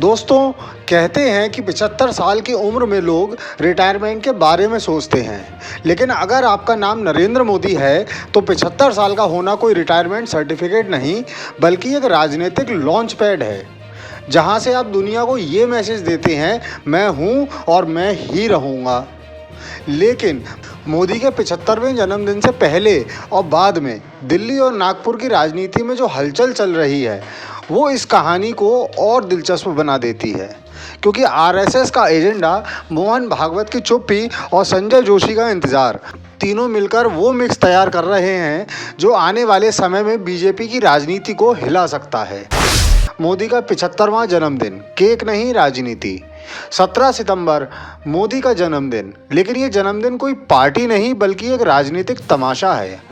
दोस्तों, कहते हैं कि 75 साल की उम्र में लोग रिटायरमेंट के बारे में सोचते हैं, लेकिन अगर आपका नाम नरेंद्र मोदी है तो 75 साल का होना कोई रिटायरमेंट सर्टिफिकेट नहीं, बल्कि एक राजनीतिक लॉन्च पैड है, जहां से आप दुनिया को ये मैसेज देते हैं, मैं हूं और मैं ही रहूंगा। लेकिन मोदी के 75वें जन्मदिन से पहले और बाद में दिल्ली और नागपुर की राजनीति में जो हलचल चल रही है, वो इस कहानी को और दिलचस्प बना देती है, क्योंकि आरएसएस का एजेंडा, मोहन भागवत की चुप्पी और संजय जोशी का इंतजार, तीनों मिलकर वो मिक्स तैयार कर रहे हैं जो आने वाले समय में बीजेपी की राजनीति को हिला सकता है। मोदी का 75वां जन्मदिन, केक नहीं राजनीति। 17 सितंबर मोदी का जन्मदिन, लेकिन ये जन्मदिन कोई पार्टी नहीं बल्कि एक राजनीतिक तमाशा है।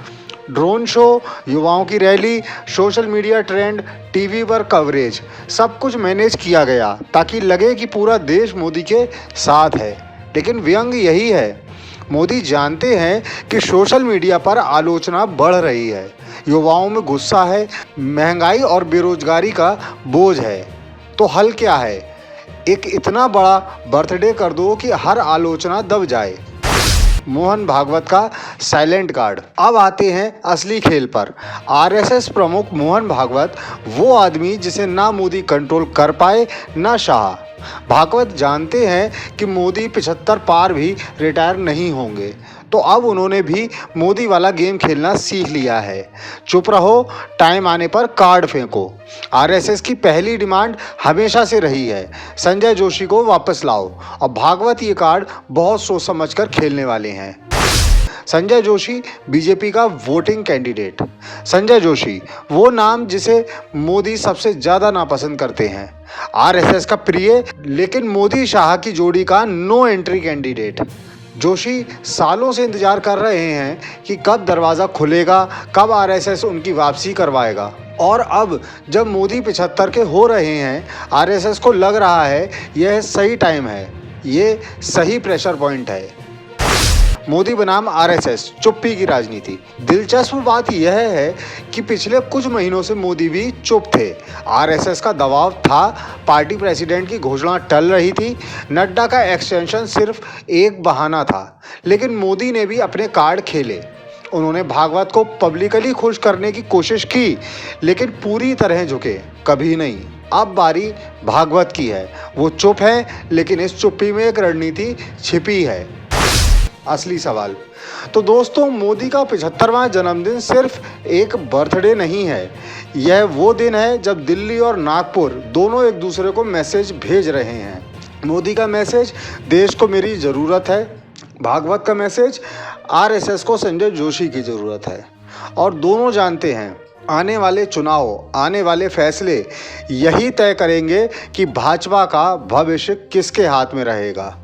ड्रोन शो, युवाओं की rally, social media trend, TV पर कवरेज, सब कुछ मैनेज किया गया ताकि लगे कि पूरा देश मोदी के साथ है। लेकिन व्यंग यही है, मोदी जानते हैं कि सोशल मीडिया पर आलोचना बढ़ रही है, युवाओं में गुस्सा है, महंगाई और बेरोजगारी का बोझ है। तो हल क्या है? एक इतना बड़ा बर्थडे कर दो कि हर आलोचना दब जाए। मोहन भागवत का साइलेंट कार्ड। अब आते हैं असली खेल पर। आरएसएस प्रमुख मोहन भागवत, वो आदमी जिसे ना मोदी कंट्रोल कर पाए ना शाह। भागवत जानते हैं कि मोदी 75 पार भी रिटायर नहीं होंगे, तो अब उन्होंने भी मोदी वाला गेम खेलना सीख लिया है। चुप रहो, टाइम आने पर कार्ड फेंको। आरएसएस की पहली डिमांड हमेशा से रही है, संजय जोशी को वापस लाओ, और भागवत ये कार्ड बहुत सोच समझकर खेलने वाले हैं। संजय जोशी, बीजेपी का वोटिंग कैंडिडेट। संजय जोशी, वो नाम जिसे मोदी सबसे ज़्यादा नापसंद करते हैं। आरएसएस का प्रिय लेकिन मोदी शाह की जोड़ी का नो एंट्री कैंडिडेट। जोशी सालों से इंतजार कर रहे हैं कि कब दरवाज़ा खुलेगा, कब आरएसएस उनकी वापसी करवाएगा। और अब जब मोदी 75 के हो रहे हैं, आरएसएस को लग रहा है यह सही टाइम है, ये सही प्रेशर पॉइंट है। मोदी बनाम आरएसएस, चुप्पी की राजनीति। दिलचस्प बात यह है कि पिछले कुछ महीनों से मोदी भी चुप थे। आरएसएस का दबाव था, पार्टी प्रेसिडेंट की घोषणा टल रही थी, नड्डा का एक्सटेंशन सिर्फ एक बहाना था। लेकिन मोदी ने भी अपने कार्ड खेले। उन्होंने भागवत को पब्लिकली खुश करने की कोशिश की, लेकिन पूरी तरह झुके कभी नहीं। अब बारी भागवत की है। वो चुप है, लेकिन इस चुप्पी में एक रणनीति छिपी है। असली सवाल तो दोस्तों, मोदी का 75वां जन्मदिन सिर्फ एक बर्थडे नहीं है, यह वो दिन है जब दिल्ली और नागपुर दोनों एक दूसरे को मैसेज भेज रहे हैं। मोदी का मैसेज, देश को मेरी ज़रूरत है। भागवत का मैसेज, आरएसएस को संजय जोशी की ज़रूरत है। और दोनों जानते हैं, आने वाले चुनाव, आने वाले फैसले यही तय करेंगे कि भाजपा का भविष्य किसके हाथ में रहेगा।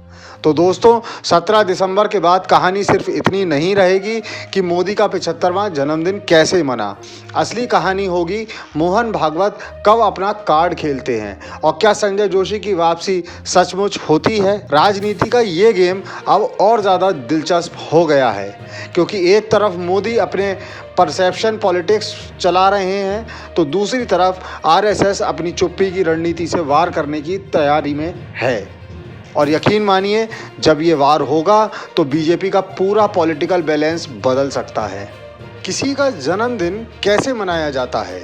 तो दोस्तों, 17 दिसंबर के बाद कहानी सिर्फ इतनी नहीं रहेगी कि मोदी का 75वां जन्मदिन कैसे मना। असली कहानी होगी मोहन भागवत कब अपना कार्ड खेलते हैं और क्या संजय जोशी की वापसी सचमुच होती है। राजनीति का ये गेम अब और ज़्यादा दिलचस्प हो गया है, क्योंकि एक तरफ मोदी अपने परसेप्शन पॉलिटिक्स चला रहे हैं, तो दूसरी तरफ आरएसएस अपनी चुप्पी की रणनीति से वार करने की तैयारी में है। और यकीन मानिए, जब ये वार होगा तो बीजेपी का पूरा पॉलिटिकल बैलेंस बदल सकता है। किसी का जन्मदिन कैसे मनाया जाता है?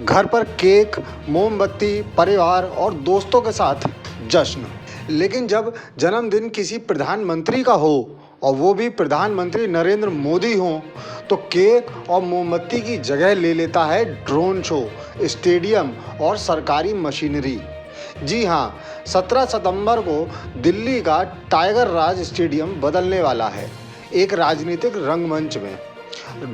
घर पर केक, मोमबत्ती, परिवार और दोस्तों के साथ जश्न। लेकिन जब जन्मदिन किसी प्रधानमंत्री का हो, और वो भी प्रधानमंत्री नरेंद्र मोदी हो, तो केक और मोमबत्ती की जगह ले लेता है ड्रोन शो, स्टेडियम और सरकारी मशीनरी। जी हाँ, 17 सितंबर को दिल्ली का टाइगर राज स्टेडियम बदलने वाला है एक राजनीतिक रंगमंच में।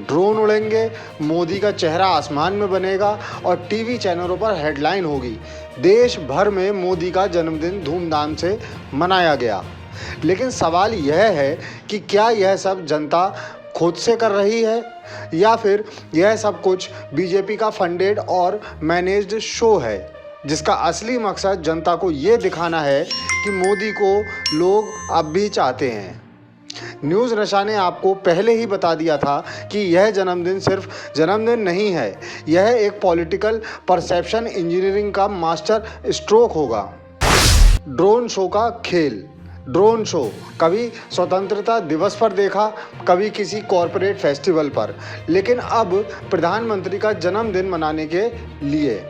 ड्रोन उड़ेंगे, मोदी का चेहरा आसमान में बनेगा और टीवी चैनलों पर हेडलाइन होगी, देश भर में मोदी का जन्मदिन धूमधाम से मनाया गया। लेकिन सवाल यह है कि क्या यह सब जनता खुद से कर रही है, या फिर यह सब कुछ बीजेपी का फंडेड और मैनेज्ड शो है, जिसका असली मकसद जनता को ये दिखाना है कि मोदी को लोग अब भी चाहते हैं। न्यूज़ नशा ने आपको पहले ही बता दिया था कि यह जन्मदिन सिर्फ जन्मदिन नहीं है, यह एक पॉलिटिकल परसेप्शन इंजीनियरिंग का मास्टर स्ट्रोक होगा। ड्रोन शो का खेल। ड्रोन शो कभी स्वतंत्रता दिवस पर देखा, कभी किसी कॉरपोरेट फेस्टिवल पर, लेकिन अब प्रधानमंत्री का जन्मदिन मनाने के लिए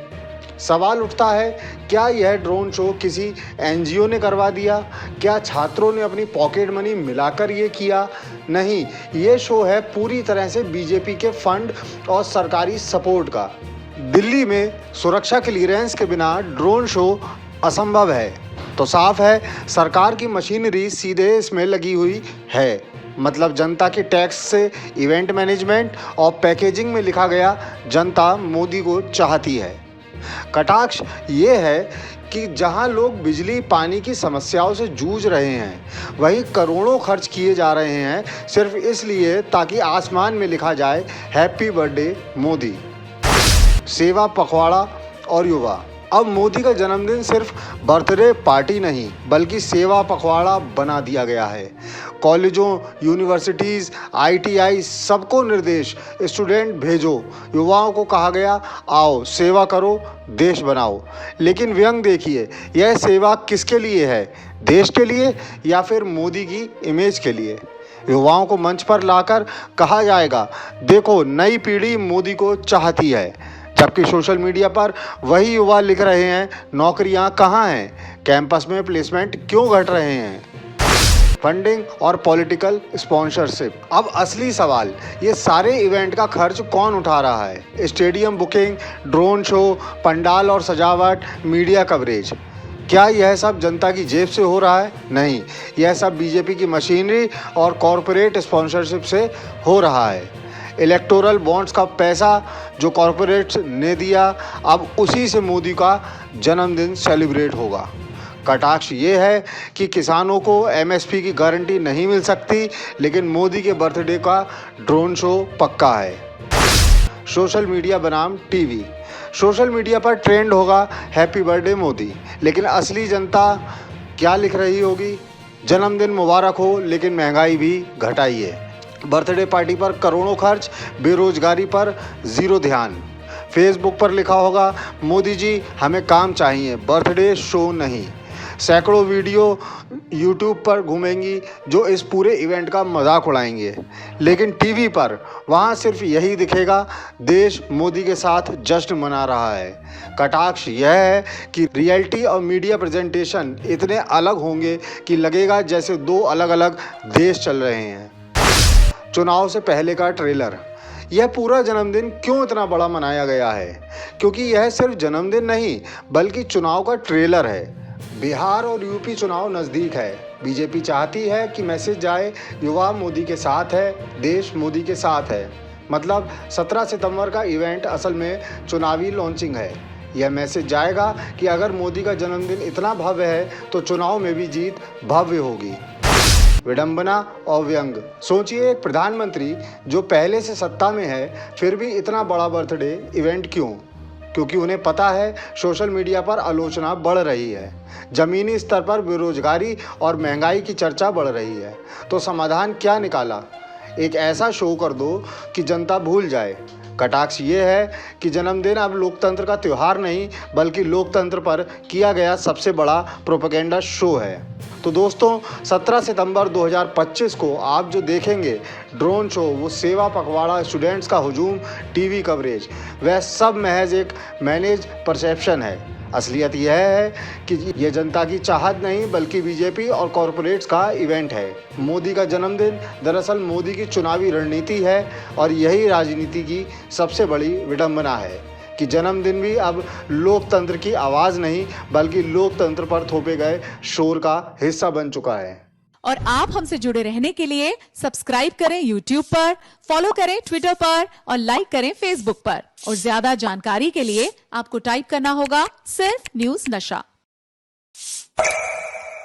सवाल उठता है, क्या यह ड्रोन शो किसी एनजीओ ने करवा दिया? क्या छात्रों ने अपनी पॉकेट मनी मिलाकर ये किया? नहीं, ये शो है पूरी तरह से बीजेपी के फंड और सरकारी सपोर्ट का। दिल्ली में सुरक्षा क्लीयरेंस के बिना ड्रोन शो असंभव है, तो साफ है सरकार की मशीनरी सीधे इसमें लगी हुई है। मतलब जनता के टैक्स से इवेंट मैनेजमेंट और पैकेजिंग में लिखा गया जनता मोदी को चाहती है। कटाक्ष ये है कि जहां लोग बिजली पानी की समस्याओं से जूझ रहे हैं, वहीं करोड़ों खर्च किए जा रहे हैं सिर्फ इसलिए ताकि आसमान में लिखा जाए हैप्पी बर्थडे मोदी। सेवा पखवाड़ा और युवा। अब मोदी का जन्मदिन सिर्फ बर्थडे पार्टी नहीं बल्कि सेवा पखवाड़ा बना दिया गया है। कॉलेजों, यूनिवर्सिटीज़, आईटीआई सबको निर्देश, स्टूडेंट भेजो, युवाओं को कहा गया आओ सेवा करो, देश बनाओ। लेकिन व्यंग देखिए, यह सेवा किसके लिए है? देश के लिए या फिर मोदी की इमेज के लिए? युवाओं को मंच पर लाकर कहा जाएगा देखो नई पीढ़ी मोदी को चाहती है, जबकि सोशल मीडिया पर वही युवा लिख रहे हैं नौकरियां कहां हैं, कैंपस में प्लेसमेंट क्यों घट रहे हैं। फंडिंग और पॉलिटिकल स्पॉन्सरशिप। अब असली सवाल, ये सारे इवेंट का खर्च कौन उठा रहा है? Stadium booking, drone show, pandal और सजावट, मीडिया कवरेज, क्या यह सब जनता की जेब से हो रहा है? नहीं, यह सब बीजेपी की मशीनरी और कॉरपोरेट स्पॉन्सरशिप से हो रहा है। इलेक्टोरल बॉन्ड्स का पैसा जो कॉरपोरेट्स ने दिया, अब उसी से मोदी का जन्मदिन सेलिब्रेट होगा। कटाक्ष ये है कि किसानों को एमएसपी की गारंटी नहीं मिल सकती, लेकिन मोदी के बर्थडे का ड्रोन शो पक्का है। सोशल मीडिया बनाम टीवी। सोशल मीडिया पर ट्रेंड होगा हैप्पी बर्थडे मोदी, लेकिन असली जनता क्या लिख रही होगी? जन्मदिन मुबारक हो लेकिन महंगाई भी घटाइए। बर्थडे पार्टी पर करोड़ों खर्च, बेरोजगारी पर जीरो ध्यान। फेसबुक पर लिखा होगा मोदी जी हमें काम चाहिए, बर्थडे शो नहीं। सैकड़ों वीडियो यूट्यूब पर घूमेंगी जो इस पूरे इवेंट का मजाक उड़ाएंगे, लेकिन टीवी पर वहाँ सिर्फ यही दिखेगा देश मोदी के साथ जश्न मना रहा है। कटाक्ष यह है कि रियलिटी और मीडिया प्रेजेंटेशन इतने अलग होंगे कि लगेगा जैसे दो अलग अलग देश चल रहे हैं। चुनाव से पहले का ट्रेलर। यह पूरा जन्मदिन क्यों इतना बड़ा मनाया गया है? क्योंकि यह सिर्फ जन्मदिन नहीं बल्कि चुनाव का ट्रेलर है। बिहार और यूपी चुनाव नज़दीक है। बीजेपी चाहती है कि मैसेज जाए युवा मोदी के साथ है, देश मोदी के साथ है। मतलब 17 सितंबर का इवेंट असल में चुनावी लॉन्चिंग है। यह मैसेज जाएगा कि अगर मोदी का जन्मदिन इतना भव्य है तो चुनाव में भी जीत भव्य होगी। विडंबना और व्यंग। सोचिए एक प्रधानमंत्री जो पहले से सत्ता में है फिर भी इतना बड़ा बर्थडे इवेंट क्यों? क्योंकि उन्हें पता है सोशल मीडिया पर आलोचना बढ़ रही है, ज़मीनी स्तर पर बेरोजगारी और महंगाई की चर्चा बढ़ रही है। तो समाधान क्या निकाला? एक ऐसा शो कर दो कि जनता भूल जाए। कटाक्ष ये है कि जन्मदिन अब लोकतंत्र का त्यौहार नहीं बल्कि लोकतंत्र पर किया गया सबसे बड़ा प्रोपेगेंडा शो है। तो दोस्तों 17 सितंबर 2025 को आप जो देखेंगे ड्रोन शो, वो सेवा पखवाड़ा, स्टूडेंट्स का हुजूम, टीवी कवरेज, वह सब महज एक मैनेज परसेप्शन है। असलियत यह है कि ये जनता की चाहत नहीं बल्कि बीजेपी और कॉरपोरेट्स का इवेंट है। मोदी का जन्मदिन दरअसल मोदी की चुनावी रणनीति है और यही राजनीति की सबसे बड़ी विडंबना है कि जन्मदिन भी अब लोकतंत्र की आवाज़ नहीं बल्कि लोकतंत्र पर थोपे गए शोर का हिस्सा बन चुका है। और आप हमसे जुड़े रहने के लिए सब्सक्राइब करें YouTube पर, फॉलो करें Twitter पर और लाइक करें Facebook पर। और ज्यादा जानकारी के लिए आपको टाइप करना होगा सिर्फ न्यूज़ नशा।